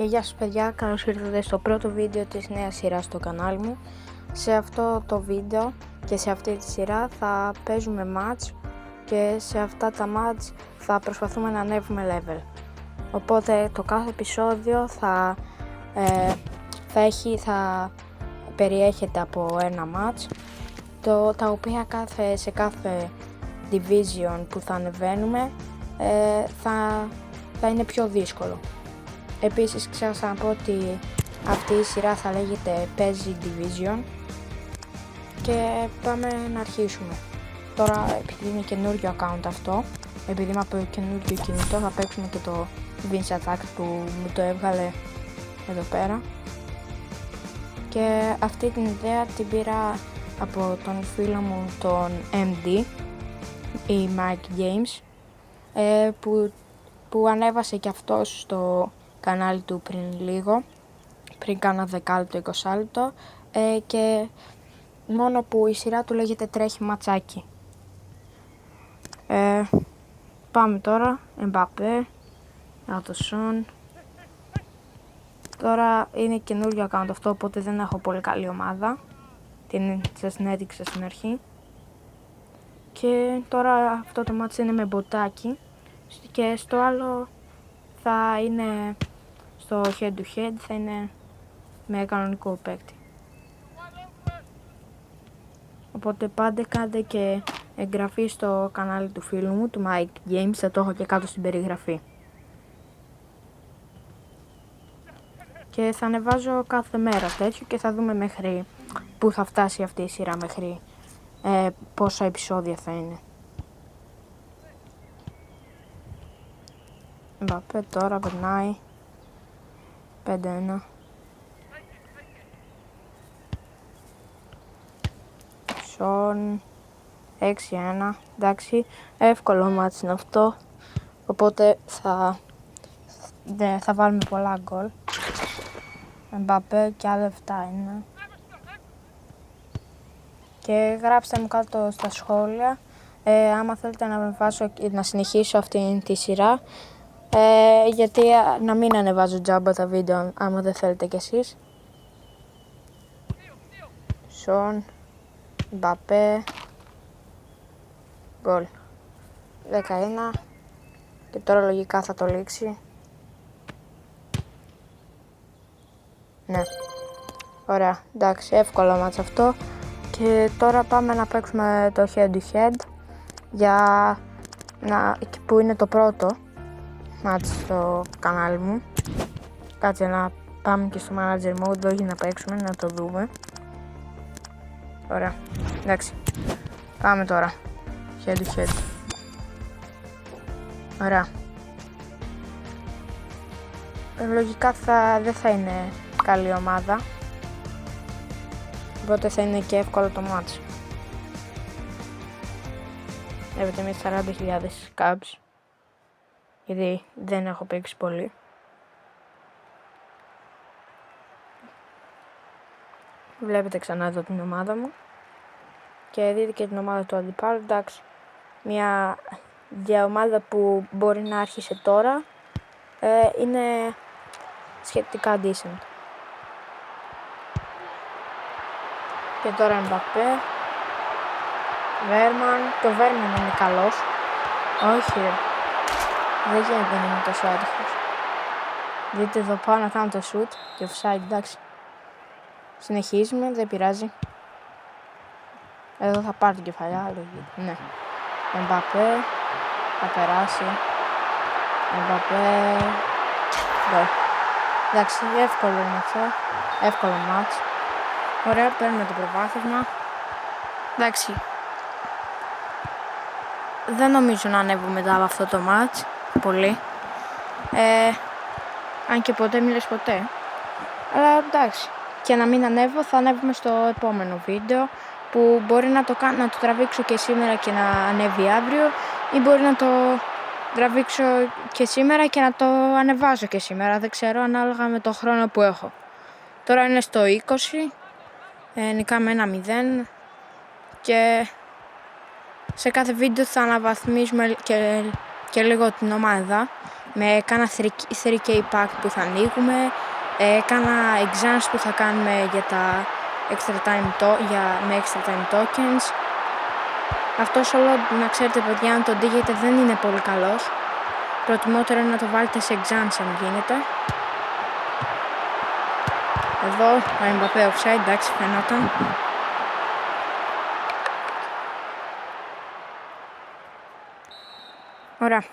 Και γεια σας παιδιά, καλώς ήρθατε στο πρώτο βίντεο της νέας σειράς στο κανάλι μου. Σε αυτό το βίντεο και σε αυτή τη σειρά θα παίζουμε match και σε αυτά τα match θα προσπαθούμε να ανέβουμε level. Οπότε το κάθε επεισόδιο θα περιέχεται από ένα match, τα οποία σε κάθε division που θα ανεβαίνουμε θα είναι πιο δύσκολο. Επίσης ξέχασα να πω ότι αυτή η σειρά θα λέγεται PES Division και πάμε να αρχίσουμε. Τώρα επειδή είναι καινούριο account αυτό, επειδή είμαι από καινούριο κινητό, θα παίξουμε και το Vince Attack που μου το έβγαλε εδώ πέρα. Και αυτή την ιδέα την πήρα από τον φίλο μου τον MD ή Mike Games, που ανέβασε και αυτός στο κανάλι του πριν λίγο, πριν κάνα 10 20 λεπτό, και μόνο που η σειρά του λέγεται τρέχει ματσάκι. Πάμε τώρα, Mbappé, Son. Τώρα είναι καινούριο account αυτό, οπότε δεν έχω πολύ καλή ομάδα. Σας την έδειξα στην αρχή. Και τώρα αυτό το μάτς είναι με μποτάκι και στο άλλο θα είναι στο head to head, θα είναι με κανονικό παίκτη. Οπότε πάντε κάντε και εγγραφή στο κανάλι του φίλου μου, του Mike Games, θα το έχω και κάτω στην περιγραφή. Και θα ανεβάζω κάθε μέρα τέτοιο και θα δούμε μέχρι που θα φτάσει αυτή η σειρά, μέχρι πόσα επεισόδια θα είναι. Mbappé τώρα περνάει 5-1. Son 6-1. Εντάξει, εύκολο μάτς είναι αυτό, οπότε θα βάλουμε πολλά γκολ. Mbappé και άλλα 7-1. Και γράψτε μου κάτω στα σχόλια άμα θέλετε να συνεχίσω αυτή τη σειρά, γιατί να μην ανεβάζω τζάμπα τα βίντεο άμα δεν θέλετε κι εσείς. Son, Mbappé, γκολ 11 και τώρα λογικά θα το λήξει. Ναι, ωραία, εντάξει, εύκολο μάτς αυτό. Και τώρα πάμε να παίξουμε το head to head, που είναι το πρώτο μάτς στο κανάλι μου. Κάτσε να πάμε και στο manager mode, όχι να παίξουμε, να το δούμε. Ωραία, εντάξει, πάμε τώρα head to head. Ωραία. Λογικά δεν θα είναι καλή ομάδα, οπότε θα είναι και εύκολο το μάτς. Βλέπετε με 40.000 caps, γιατί δεν έχω παίξει πολύ. Βλέπετε ξανά εδώ την ομάδα μου και δείτε και την ομάδα του αντιπάλου. Εντάξει, μια διαομάδα που μπορεί να άρχισε τώρα, είναι σχετικά decent. Και τώρα Mbappé, το Βέρμαν είναι καλός. Όχι ρε, δεν γίνεται να είναι τόσο άτυχος. Δείτε εδώ πάω να κάνω το shoot και offside, εντάξει. Συνεχίζουμε, δεν πειράζει. Εδώ θα πάρει την κεφαλιά, ναι. Mbappé, θα περάσει. Mbappé, γκολ. Εντάξει, εύκολο είναι αυτό, εύκολο μάτς. Ωραία, παίρνουμε το προβάθισμα. Εντάξει, δεν νομίζω να ανέβω μετά από αυτό το μάτς πολύ, αν και ποτέ μη λες ποτέ. Αλλά εντάξει, και να μην ανέβω, θα ανέβουμε στο επόμενο βίντεο, που μπορεί να το τραβήξω και σήμερα και να ανέβει αύριο, ή μπορεί να το τραβήξω και σήμερα και να το ανεβάζω και σήμερα, δεν ξέρω, ανάλογα με το χρόνο που έχω. Τώρα είναι στο 20, νικάμε 1-0 και σε κάθε βίντεο θα αναβαθμίσουμε και λίγο την ομάδα, με κάνα 3K pack που θα ανοίγουμε, κάνα exams που θα κάνουμε για τα extra time με extra time tokens. Αυτός όλο, να ξέρετε παιδιά, αν τον δίγετε δεν είναι πολύ καλός. Προτιμότερο είναι να το βάλετε σε exams αν γίνεται. Εδώ ο Mbappé offside, εντάξει, φαινόταν. Ωραία.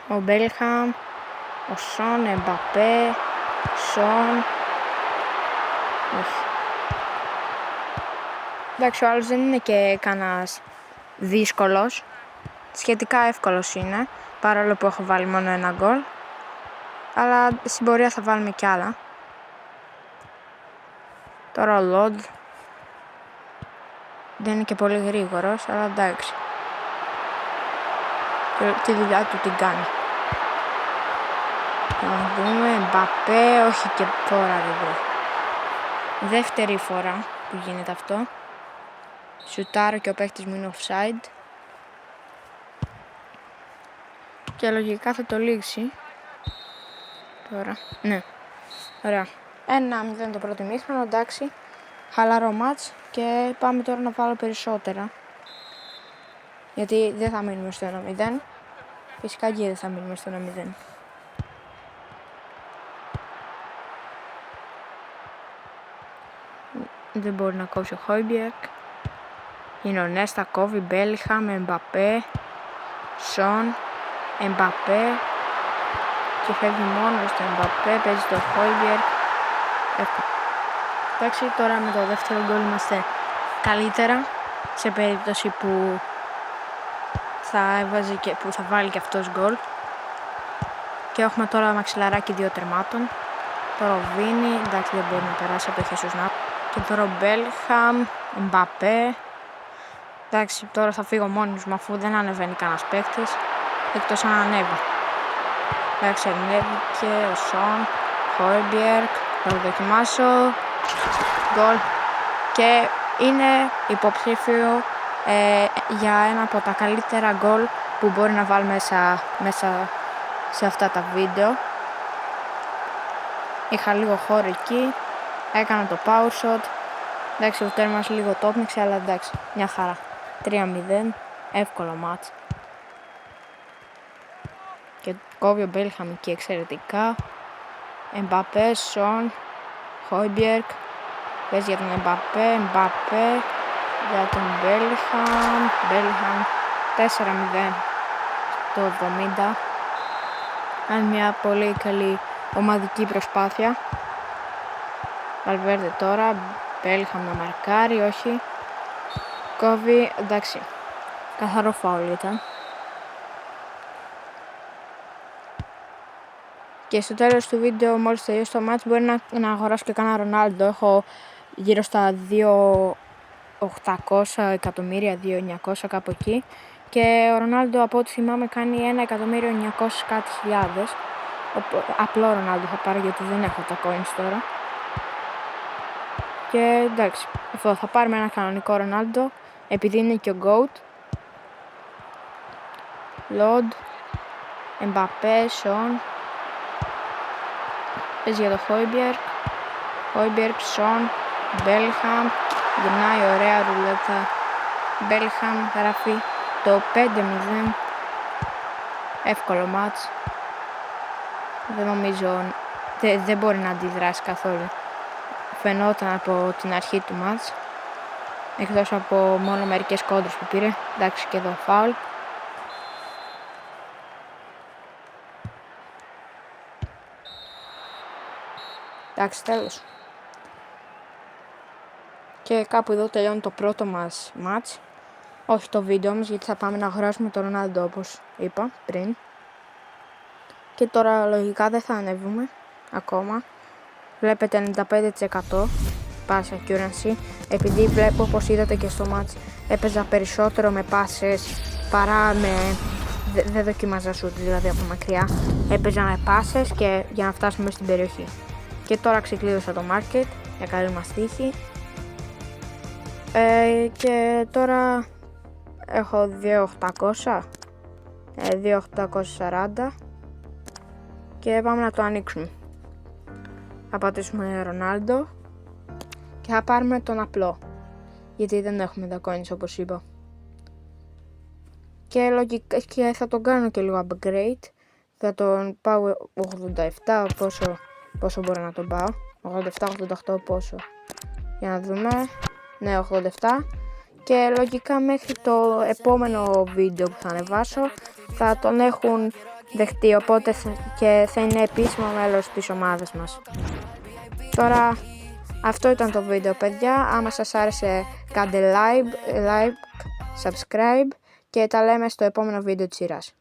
Ο Μπέλχαμ, ο Σον, Εμπαπέ, Σον. Εντάξει, ο άλλος δεν είναι και κανένας δύσκολος. Σχετικά εύκολος είναι, παρόλο που έχω βάλει μόνο ένα γκολ. Αλλά στην πορεία θα βάλουμε κι άλλα. Τώρα ο Λοντ δεν είναι και πολύ γρήγορος, αλλά εντάξει. Τη δουλειά του την κάνει. Να δούμε, Μπαπέ, όχι και τώρα εδώ. Δεύτερη φορά που γίνεται αυτό. Σουτάρω και ο παίχτης μου είναι offside. Και λογικά θα το λήξει. Τώρα, ναι. Ωραία. 1-0 το πρώτο ημίχρονο, εντάξει. Χαλαρό μάτς και πάμε τώρα να βάλω περισσότερα. Γιατί δεν θα μείνουμε στο 1-0. Φυσικά και δεν θα μείνουμε στο 1-0. Δεν μπορεί να κόψει ο Χόιμπιερκ. Είναι ο Νέστα, κόβει, Μπέλιχαμ, Εμπαπέ, Σον, Εμπαπέ. Και φεύγει μόνο στο Εμπαπέ, παίζει το Χόιμπιερκ. Εντάξει, τώρα με το δεύτερο γκολ είμαστε καλύτερα. Σε περίπτωση που θα βάλει και αυτός γκολ. Και έχουμε τώρα μαξιλαράκι 2 τερμάτων. Τώρα ο Βίνι, εντάξει δεν μπορεί να περάσει από το Χεσούς Νάβας. Και τώρα ο Μπέλχαμ, Εμπαπέ. Εντάξει, τώρα θα φύγω μόνος μου αφού δεν ανεβαίνει κανένας παίκτης. Εκτός αν ανέβει. Εντάξει, ανέβηκε ο Σον, Χόιμπιερκ. Θα το δοκιμάσω. Γκολ. Και είναι υποψήφιο για ένα από τα καλύτερα γκολ που μπορεί να βάλει μέσα σε αυτά τα βίντεο. Είχα λίγο χώρο εκεί, έκανα το power shot. Εντάξει, ο τέρμας λίγο το όπνιξε, αλλά εντάξει, μια χαρά. 3-0, εύκολο μάτς. Και κόβει ο Μπέλχαμ εκεί εξαιρετικά. Εμπαπέ, Σον, Χόιμπιερκ. Παίζει για τον Εμπαπέ, Εμπαπέ για τον Μπέλχαμ. 4-0 το 70. Αν μια πολύ καλή ομαδική προσπάθεια. Βαλβέρντε τώρα, Μπέλχαμ να μαρκάρει, όχι. Κόβει, εντάξει, καθαρό φάουλ ήταν. Και στο τέλος του βίντεο, μόλις τελειώσει το μάτς, μπορεί να αγοράσω και κανένα Ρονάλντο. Έχω γύρω στα 2.800 εκατομμύρια, 2.900 κάπου εκεί. Και ο Ρονάλντο από ό,τι θυμάμαι κάνει 1.900.000 κάτι χιλιάδες. Απλό Ρονάλντο θα πάρω γιατί δεν έχω τα coins τώρα. Και εντάξει, αυτό θα πάρουμε ένα κανονικό Ρονάλντο επειδή είναι και ο GOAT. Λοντ, Εμπαπέ, Σον. Παίζει για το Χόιμπιερκ, Σον, Μπέλχαμ. Γυρνάει ωραία ρουλέτα. Μπέλχαμ γράφει το 5-0. Εύκολο μάτς. Δεν νομίζω, δεν μπορεί να αντιδράσει καθόλου. Φαινόταν από την αρχή του μάτς. Εκτός από μόνο μερικές κόντρες που πήρε. Εντάξει, και εδώ φάουλ. Εντάξει, τέλος. Και κάπου εδώ τελειώνει το πρώτο μας μάτς. Όχι το βίντεο μας, γιατί θα πάμε να αγοράσουμε τον Ρονάλντο όπως είπα πριν. Και τώρα λογικά δεν θα ανέβουμε ακόμα. Βλέπετε 95% pass accuracy. Επειδή βλέπω, όπως είδατε και στο μάτς, έπαιζα περισσότερο με πάσες παρά με... Δεν δοκιμάζα σουτ, δηλαδή από μακριά. Έπαιζα με πάσες και για να φτάσουμε στην περιοχή. Και τώρα ξεκλείδωσα το market για καλή μας τύχη. Και τώρα έχω 2.800, 2.840 και πάμε να το ανοίξουμε. Θα πατήσουμε Ρονάλντο και θα πάρουμε τον απλό, γιατί δεν έχουμε τα coins όπως είπα. Και λογικά και θα τον κάνω και λίγο upgrade. Θα τον πάω 87, πόσο μπορώ να τον πάω. 87-88 πόσο. Για να δούμε. Ναι, 87. Και λογικά μέχρι το επόμενο βίντεο που θα ανεβάσω θα τον έχουν δεχτεί, οπότε και θα είναι επίσημο μέλος της ομάδας μας. Τώρα αυτό ήταν το βίντεο, παιδιά. Άμα σας άρεσε κάντε like, subscribe και τα λέμε στο επόμενο βίντεο της σειράς.